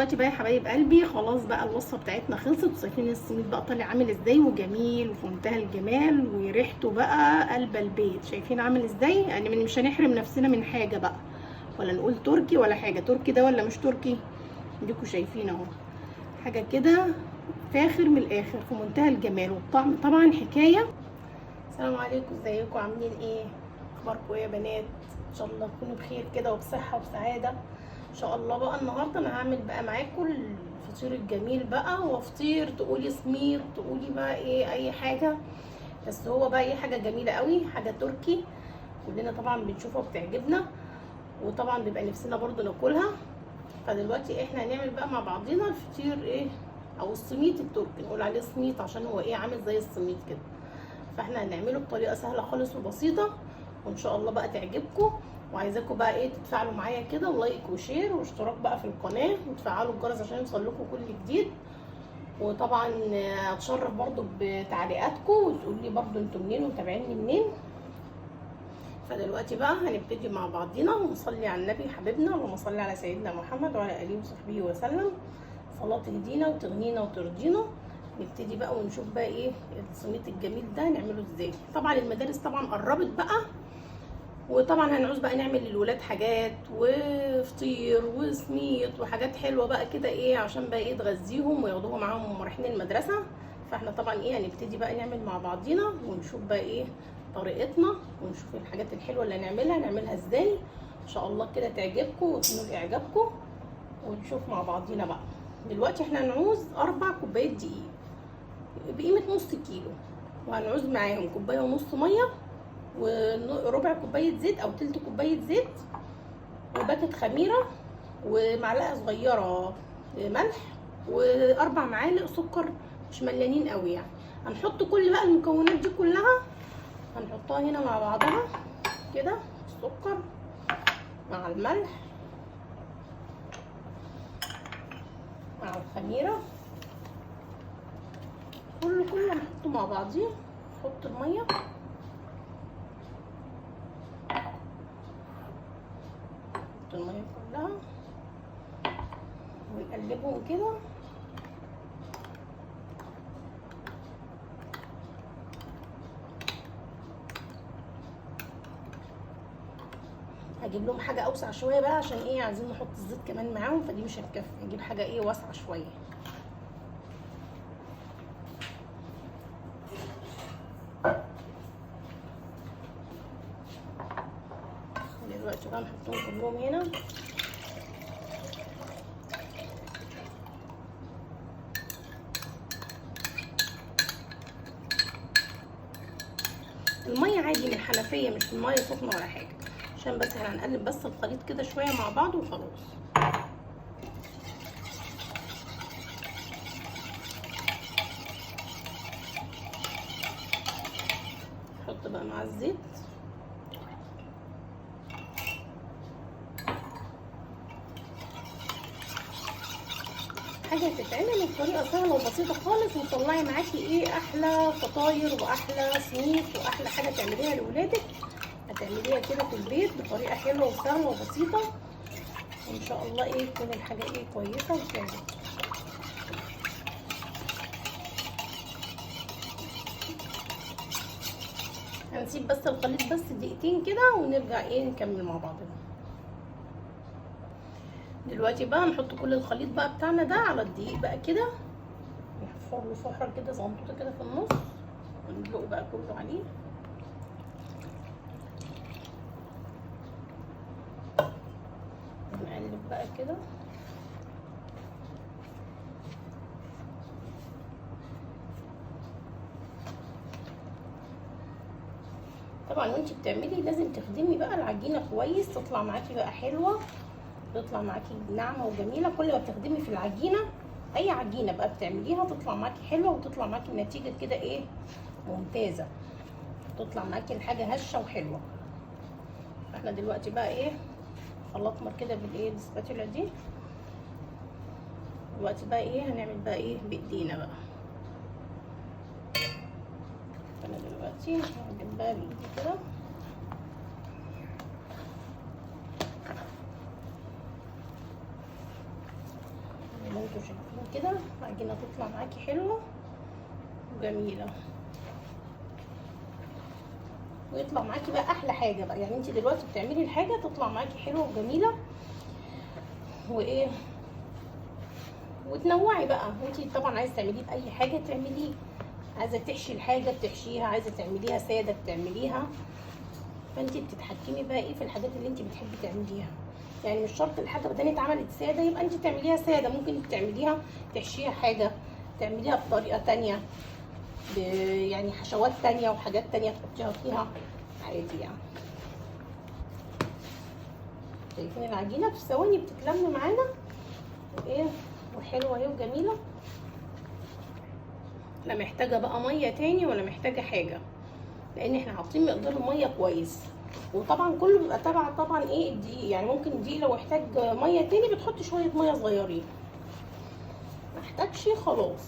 دلوقتي بقى يا حبايب قلبي خلاص بقى الوصفه بتاعتنا خلصت. شايفين السميد بقى طالع عامل ازاي وجميل وفي منتهى الجمال وريحته بقى قلب البيت. شايفين عامل ازاي؟ يعني مش هنحرم نفسنا من حاجه بقى، ولا نقول تركي ولا حاجه. تركي ده ولا مش تركي؟ اديكوا شايفين اهو حاجه كده فاخر من الاخر في منتهى الجمال والطعم طبعا حكايه. السلام عليكم، ازيكم عاملين ايه؟ اخباركم ايه يا بنات؟ ان شاء الله تكونوا بخير كده وبصحه وبسعاده ان شاء الله. بقى النهارده انا هعمل بقى معاكم الفطير الجميل بقى، وفطير تقولي سمير تقولي بقى ايه اي حاجه، بس هو بقى ايه حاجه جميله قوي، حاجه تركي كلنا طبعا بنشوفها وبتعجبنا، وطبعا بيبقى نفسنا برضو ناكلها. فدلوقتي احنا هنعمل بقى مع بعضينا الفطير ايه او السميت التركي، نقول عليه سميت عشان هو ايه عامل زي السميت كده. فاحنا هنعمله بطريقه سهله خالص وبسيطه، وان شاء الله بقى تعجبكم. وعايزاكم بقى ايه تتفاعلوا معايا كده، ولايك وشير واشتراك بقى في القناه، وتفعلوا الجرس عشان يوصلكم كل جديد. وطبعا اتشرف برضو بتعليقاتكم وتقولوا لي برضو انتوا منين ومتابعيني منين. فدلوقتي بقى هنبتدي مع بعضينا ونصلي على النبي حبيبنا، اللهم صل على سيدنا محمد وعلى اله وصحبه وسلم. صلاه تهدينا وتغنينا وترضينا. نبتدي بقى ونشوف بقى ايه السميت الجميل ده نعمله ازاي. طبعا المدارس طبعا قربت بقى، وطبعا هنعوز بقى نعمل للولاد حاجات وفطير وسميت وحاجات حلوه بقى كده ايه عشان بقى ايه تغذيهم وياخدوهم معاهم وهم رايحين المدرسه. فاحنا طبعا ايه هنبتدي بقى نعمل مع بعضينا ونشوف بقى ايه طريقتنا، ونشوف الحاجات الحلوه اللي نعملها ازاي ان شاء الله كده تعجبكم وتنول اعجابكم، ونشوف مع بعضينا بقى. دلوقتي احنا هنعوز 4 كوبايات دقيق بقيمه نص كيلو، وهنعوز معاهم كوبايه ونص ميه، وربع كوبايه زيت او تلت كوبايه زيت، وباكت خميره، ومعلقه صغيره ملح، و4 معالق سكر مش مليانين قوي يعني. هنحط كل بقى المكونات دي كلها هنحطها هنا مع بعضها كده، السكر مع الملح مع الخميره، كله هنحطه مع بعضيه. نحط الميه الميه كلها ونقلبهم كده. هجيب لهم حاجه اوسع شويه بقى عشان ايه عايزين نحط الزيت كمان معاهم، فدي مش هتكفي، نجيب حاجه ايه واسعه شويه. دلوقتي بقى نحطهم كلهم هنا. الميه عادي من الحنفيه، مش الميه سخنه ولا حاجه، عشان بس احنا هنقلب بس الخليط كده شويه مع بعض وخلاص. نحط بقى مع الزيت حاجه تتعمل بطريقه سهله وبسيطه خالص، وتطلعي معاكي ايه احلى فطاير واحلى سميت واحلى حاجه تعمليها لاولادك. هتعمليها كده في البيت بطريقه حلوه وسهله وبسيطه، وان شاء الله ايه تكون الحاجه ايه كويسه وتعجبك. هنسيب بس الخليط بس دقيقتين كده ونرجع ايه نكمل مع بعضنا. دلوقتي بقى نحط كل الخليط بقى بتاعنا ده على الدقيق بقى كده، نحفر له فحره كده زنطوطه كده في النص، وندلقه بقى كله عليه. نقلب بقى كده. طبعا وانتي بتعملي لازم تخدمي بقى العجينه كويس، تطلع معاكي بقى حلوه، تطلع معاكي ناعمه وجميله. كل ما بتخدمي في العجينه اي عجينه بقى بتعمليها تطلع معاكي حلوه، وتطلع معاكي النتيجه كده ايه ممتازه، تطلع معاكي الحاجه هشه وحلوه. احنا دلوقتي بقى ايه خلطنا كده بالايه بالسباتولا دي. دلوقتي بقى ايه هنعمل بقى ايه بايدينا بقى. انا دلوقتي هعمل بقى بايدي كده، انتوا شايفين كده العجينه تطلع معاكي حلوه وجميله، ويطلع معاكي بقى احلى حاجه بقى. يعني انت دلوقتي بتعملي الحاجه تطلع معاكي حلوه وجميله وايه، وتنوعي بقى. انت طبعا عايزه تعمليه باي حاجه تعمليه، عايزه تحشي الحاجه بتحشيها، عايزه تعمليها ساده بتعمليها. فانت بتتحكمي بقى ايه في الحاجات اللي انت بتحبي تعمليها. يعني مش شرط الحاجه بدل اتعملت ساده يبقى انت تعمليها ساده، ممكن تعمليها تحشيها حاجه، تعمليها بطريقه تانية، يعني حشوات تانية وحاجات تانية تحطيها فيها عادي يعني. شايفين العجينه في ثواني بتتلم معانا وايه وحلوه اهي وجميله. لا محتاجه بقى ميه تاني ولا محتاجه حاجه، لان احنا حاطين مقدار الميه كويس. وطبعا كله بيبقى تبع طبعا ايه الدقيق. يعني ممكن الدقيق لو احتاج ميه تاني بتحطي شويه ميه صغيرين، ما احتاجش خلاص.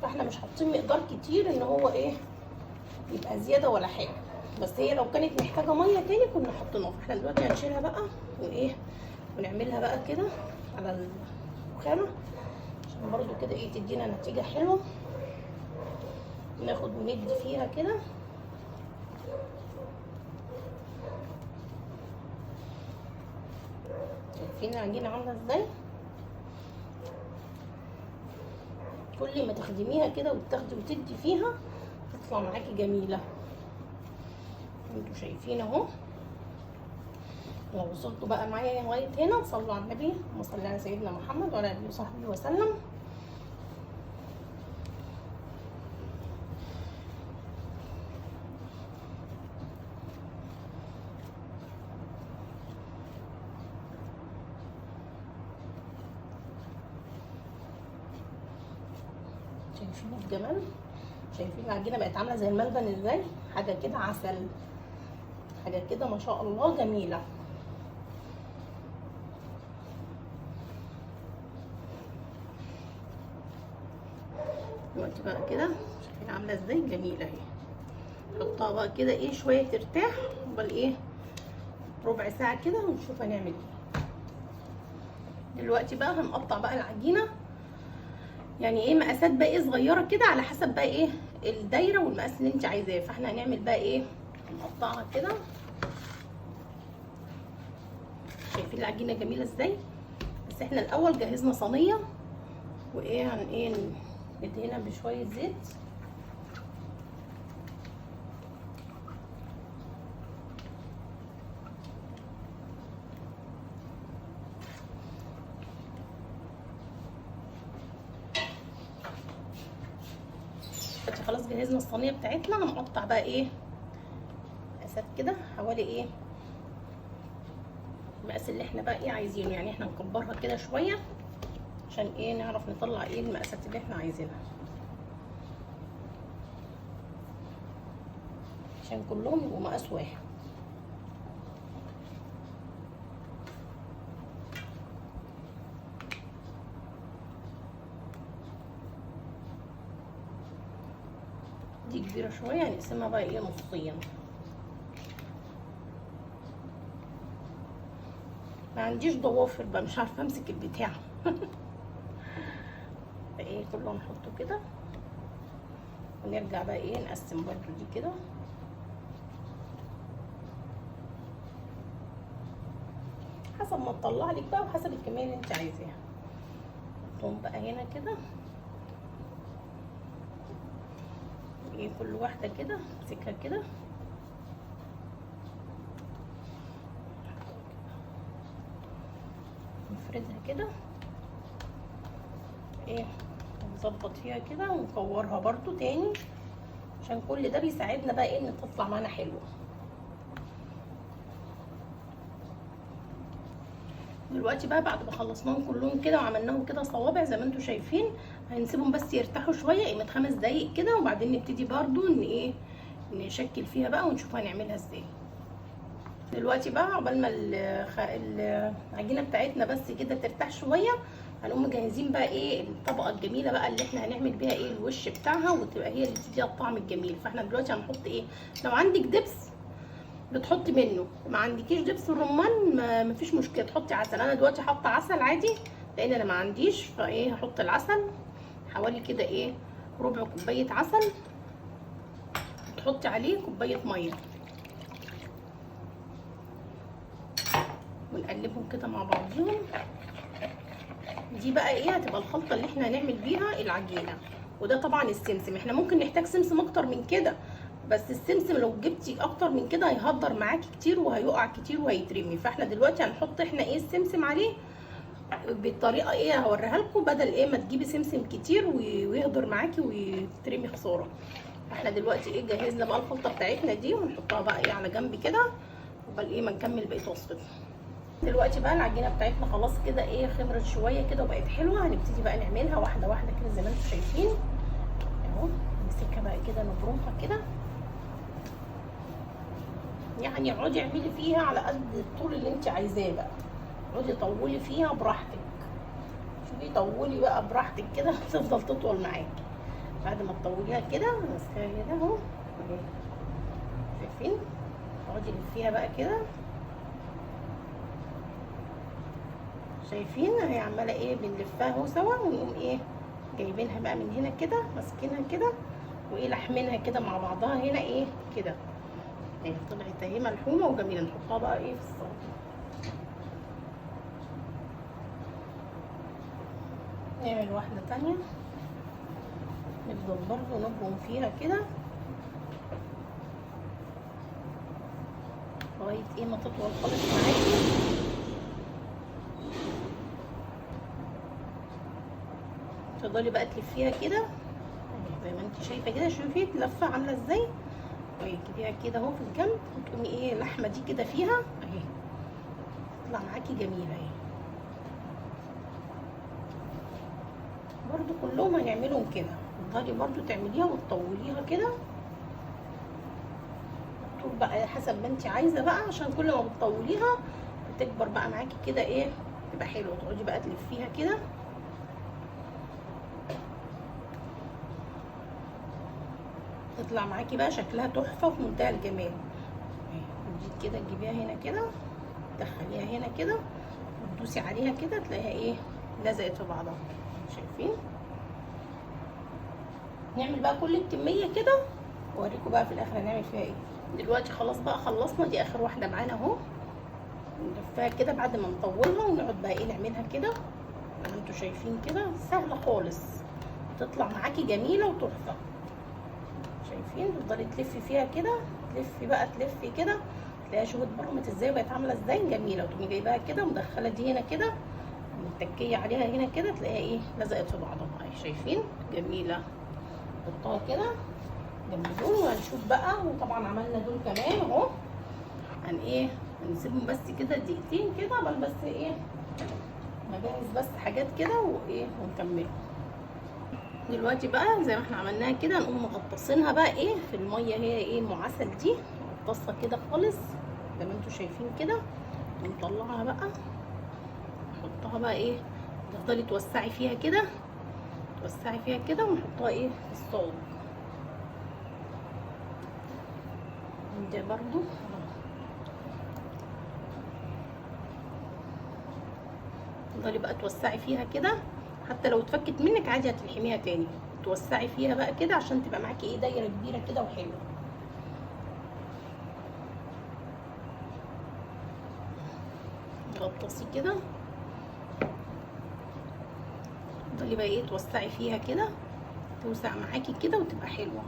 فاحنا مش حاطين مقدار كتير ان هو ايه يبقى زياده ولا حاجه. بس هي لو كانت محتاجه ميه تاني كنا حطيناها. فاحنا دلوقتي هنشيلها بقى وايه ونعملها بقى كده على الرخامه عشان برضو كده ايه تدينا نتيجه حلوه. ناخد وندي فيها كده. شايفين العجينه عامله ازاي؟ كل ما تخدميها كده وتاخدي وتدي فيها تطلع معاكي جميله. انتوا شايفين اهو. لو وصلتوا بقى معايا لغايه هنا صلوا على النبي اللهم صل على سيدنا محمد وعلى اله وصحبه وسلم. شايفين الجمال؟ شايفين العجينه بقت عامله زي الملبن ازاي؟ حاجه كده عسل، حاجه كده ما شاء الله جميله. دلوقتي بقى كده شايفين عامله ازاي جميله اهي. نحطها بقى كده ايه شويه ترتاح قبل ايه ربع ساعه كده ونشوف هنعمل ايه. دلوقتي بقى هنقطع بقى العجينه يعني ايه مقاسات بقى ايه صغيره كده على حسب بقى ايه الدايره والمقاس اللي انت عايزاه. فاحنا هنعمل بقى ايه نقطعها كده. شايفين العجينه جميله ازاي؟ بس احنا الاول جهزنا صينيه وايه هن ايه ندهنها بشويه زيت. خلاص جهزنا الصينيه بتاعتنا. هنقطع بقى ايه مقاسات كده حوالي ايه المقاس اللي احنا بقى ايه عايزينه. يعني احنا نكبرها كده شويه عشان ايه نعرف نطلع ايه المقاسات اللي احنا عايزينها، عشان كلهم يبقوا مقاس واحد. دي كبيره شويه هنقسمها بقى ايه نصين. ما عنديش ضوافر بقى مش عارفه امسك البتاع. ايه كله نحطه كده ونرجع بقى ايه نقسم برضو دي كده. حسب ما تطلع لك بقى وحسب الكميه اللي انت عايزاها. نحطهم بقى هنا كده ايه كل واحده كده امسكها كده نفردها كده ايه نظبط فيها كده ونكورها برضو تاني عشان كل ده بيساعدنا بقى ايه ان تطلع معانا حلوه. دلوقتي بقى بعد ما خلصناهم كلهم كده وعملناهم كده صوابع زي ما انتم شايفين هنسيبهم بس يرتاحوا شويه قيمه 5 دقايق كده وبعدين نبتدي برضو ان ايه نشكل فيها بقى ونشوف هنعملها ازاي. دلوقتي بقى عقبال ما العجينه بتاعتنا بس كده ترتاح شويه هنقوم مجهزين بقى ايه الطبقه الجميله بقى اللي احنا هنعمل بيها ايه الوش بتاعها وتبقى هي اللي تديها الطعم الجميل. فاحنا دلوقتي هنحط ايه لو عندك دبس بتحطي منه، ما عندكيش دبس الرمان مفيش مشكله تحطي عسل. انا دلوقتي حاطه عسل عادي لان انا ما عنديش، فايه هحط العسل حوالي كده ايه ربع كوبايه عسل، تحطي عليه كوبايه ميه، ونقلبهم كده مع بعضيهم. دي بقى ايه هتبقى الخلطه اللي احنا هنعمل بيها العجينه. وده طبعا السمسم، احنا ممكن نحتاج سمسم اكتر من كده، بس السمسم لو جبتي اكتر من كده هيهدر معاكي كتير وهيقع كتير وهيترمي. فاحنا دلوقتي هنحط احنا ايه السمسم عليه بالطريقه ايه هوريها لكم، بدل ايه ما تجيبي سمسم كتير ويهدر معاكي ويترمي خساره. احنا دلوقتي ايه جهزنا بقى الخلطه بتاعتنا دي، ونحطها بقى ايه على جنب كده، وبقى ايه ما نكمل بقيه وصفتنا. دلوقتي بقى العجينه بتاعتنا خلاص كده ايه خمرت شويه كده وبقت حلوه. هنبتدي بقى نعملها واحده واحده كده زي ما انتم شايفين اهو. نمسكها بقى كده نبرمها كده، يعني اقعدي اعملي فيها على قد الطول اللي انت عايزاه بقى، اقعدي طولي فيها براحتك، شوفي طولي بقى براحتك كده تفضل تطول معاكي. بعد ما تطوليها كده ماسكاها كده اهو شايفين، اقعدي لفيها بقى كده شايفين اهي عماله ايه بنلفها اهو سوا، ونقوم ايه جايبينها بقى من هنا كده ماسكينها كده وايه لحمينها كده مع بعضها هنا ايه كده اهي طلعت اهي ملحومه وجميله. نحطها بقى ايه في الصلصه. نعمل واحده تانية نفضل برضو نبرم فيها كده لغايه ايه ما تطول خالص معاكي. تفضلي بقى تلفيها كده زي ما انت شايفه كده، شوفي اللفه عامله ازاي، وتجيبيها كده اهو في الجنب وتقومي ايه اللحمه دي كده فيها اهي تطلع معاكي جميله اهي. برضو كلهم هنعملهم كده، تفضلي برضو تعمليها وتطوليها كده الطول بقى حسب ما انت عايزه بقى، عشان كل ما بتطوليها بتكبر بقى معاكي كده ايه تبقى حلوه. تقعدي بقى تلفيها كده تطلع معاكي بقى شكلها تحفه في منتهى الجمال. دي كده تجيبيها هنا كده تدخليها هنا كده وتدوسي عليها كده تلاقيها ايه لزقت في بعضها شايفين. نعمل بقى كل الكميه كده واوريكم بقى في الاخر هنعمل فيها ايه. دلوقتي خلاص بقى خلصنا، دي اخر واحده معانا اهو. نلفها كده بعد ما نطولها ونقعد بقى ايه نعملها كده زي ما انتم شايفين كده، سهله خالص تطلع معاكي جميله وتحفه شايفين. تفضلي تلفي فيها كده تلفي بقى تلفي كده تلاقيها شوفت برمت ازاي وبقت عامله ازاي جميله، وتقومي جايباها كده مدخله دي هنا كده متكيه عليها هنا كده تلاقيها ايه لزقت في بعضها اهي شايفين جميله. نحطها كده جنب دول وهنشوف بقى. وطبعا عملنا دول كمان اهو، ايه هنسيبهم بس كده دقيقتين كده قبل بس ايه نجهز بس حاجات كده وايه ونكمل. دلوقتي بقى زي ما احنا عملناها كده نقوم مغطسينها بقى ايه في الميه هي ايه المعسل دي، نغطسها كده خالص زي ما انتم شايفين كده، ونطلعها بقى نحطها بقى ايه تفضلي توسعي فيها كده توسعي فيها كده ونحطها ايه في الصاج. دي برضو تفضلي بقى توسعي فيها كده، حتى لو اتفكت منك عادي هتلحميها تاني، توسعي فيها بقى كده عشان تبقى معاكي ايه دايره كبيره كده وحلوه. تغطسي كده تفضلي بقى ايه توسعي فيها كده توسع معاكي كده وتبقى حلوه.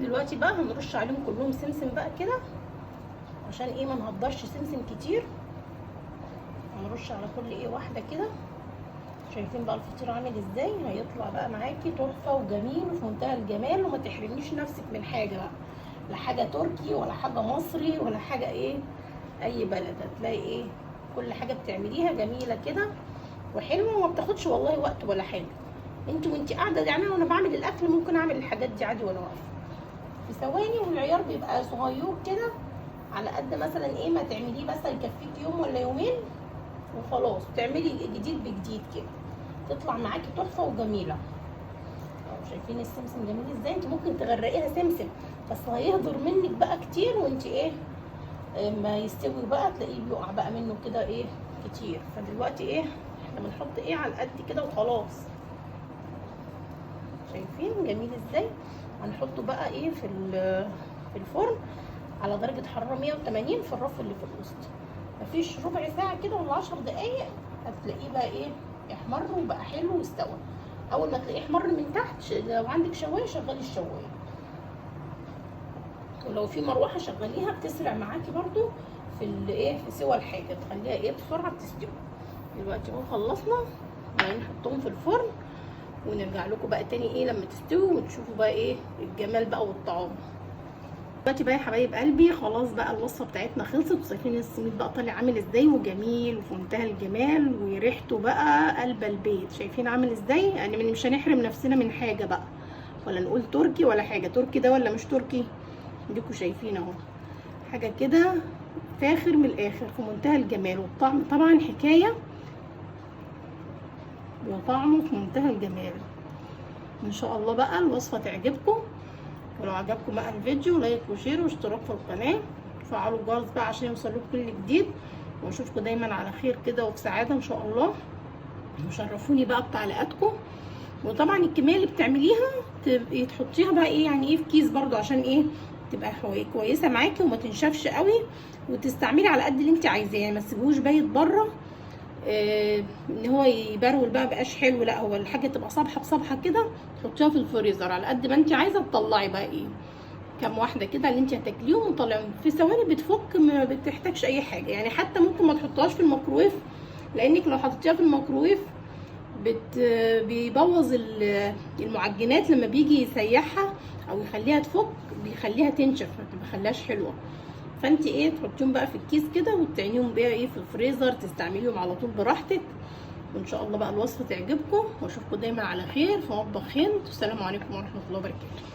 دلوقتي بقى هنرش عليهم كلهم سمسم بقى كده عشان ايه ما نهدرش سمسم كتير. هنرش على كل ايه واحده كده. شايفين بقى الفطير عامل ازاي، هيطلع بقى معاكي تحفه وجميل وفي منتهى الجمال، وما تحرميش نفسك من حاجه بقى، لا حاجه تركي ولا حاجه مصري ولا حاجه ايه اي بلد. هتلاقي ايه كل حاجه بتعمليها جميله كده وحلوه وما بتاخدش والله وقت ولا حاجه. انت وانت قاعده يعني وانا بعمل الاكل ممكن اعمل الحاجات دي عادي وانا واقفه في ثواني، والعيار بيبقى صغير كده على قد مثلا ايه ما تعمليه مثلا يكفيك يوم ولا يومين وخلاص، تعملي جديد بجديد كده تطلع معاكي تحفه وجميله. شايفين السمسم جميل ازاي، انت ممكن تغرقيها سمسم بس هيهضر منك بقى كتير، وانت ايه ما يستوي بقى تلاقيه بيقع بقى منه كده ايه كتير. فدلوقتي ايه احنا بنحط ايه على قد كده وخلاص. شايفين جميل ازاي؟ هنحطه بقى ايه في الفرن على درجه حراره 180 في الرف اللي في الوسط. مفيش ربع ساعه كده ولا 10 دقايق هتلاقيه بقى ايه احمر وبقى حلو واستوى. اول ما تلاقيه احمر من تحت لو عندك شوايه شغلي الشوايه، ولو في مروحه شغليها بتسرع معاكي برده في الايه في سوى الحاجه، تخليها ايه بسرعه بتستوي. دلوقتي اهو خلصنا، هنحطهم في الفرن ونرجع لكم بقى تاني ايه لما تستوي وتشوفوا بقى ايه الجمال بقى والطعام. دلوقتي بقى يا حبايب قلبي خلاص بقى الوصفه بتاعتنا خلصت، وشايفين السميد بقى طالع عامل ازاي وجميل وفي منتهى الجمال وريحته بقى قلب البيت. شايفين عامل ازاي؟ يعني مش هنحرم نفسنا من حاجه بقى، ولا نقول تركي ولا حاجه. تركي ده ولا مش تركي؟ اديكوا شايفين اهو حاجه كده فاخر من الاخر في منتهى الجمال، والطعم طبعا حكايه، وطعمه في منتهى الجمال. ان شاء الله بقى الوصفه تعجبكم، ولو عجبكم بقى الفيديو لايك وشير واشتراك في القناه، وفعلوا الجرس بقى عشان يوصلكم كل جديد، واشوفكم دايما على خير كده وفي سعاده ان شاء الله. وشرفوني بقى بتعليقاتكم، وطبعا الكميه اللي بتعمليها تبقي تحطيها بقى ايه يعني ايه في كيس برضو عشان ايه تبقى كويسه معاكي وما تنشفش قوي، وتستعملي على قد اللي انت عايزاه، يعني ما تسيبوش بايت بره ان هو يبرول بقى مبقاش حلو. لا، هو الحاجه تبقى صبحه بصبحه كده، تحطيها في الفريزر على قد ما انت عايزه، تطلعي بقى ايه كام واحده كده اللي انت هتاكليهم وطلعيهم في ثواني، بتفك ما بتحتاجش اي حاجه. يعني حتى ممكن ما تحطهاش في الميكروويف، لانك لو حطيتيها في الميكروويف بيبوظ المعجنات لما بيجي يسيحها او يخليها تفك، بيخليها تنشف، ما بيخليهاش حلوه. فانت ايه تحطيهم بقى في الكيس كده وتعينيهم بقى ايه في الفريزر، تستعمليهم على طول براحتك. وان شاء الله بقى الوصفه تعجبكم، واشوفكم دايما على خير في مطبخ هند. والسلام عليكم ورحمه الله وبركاته.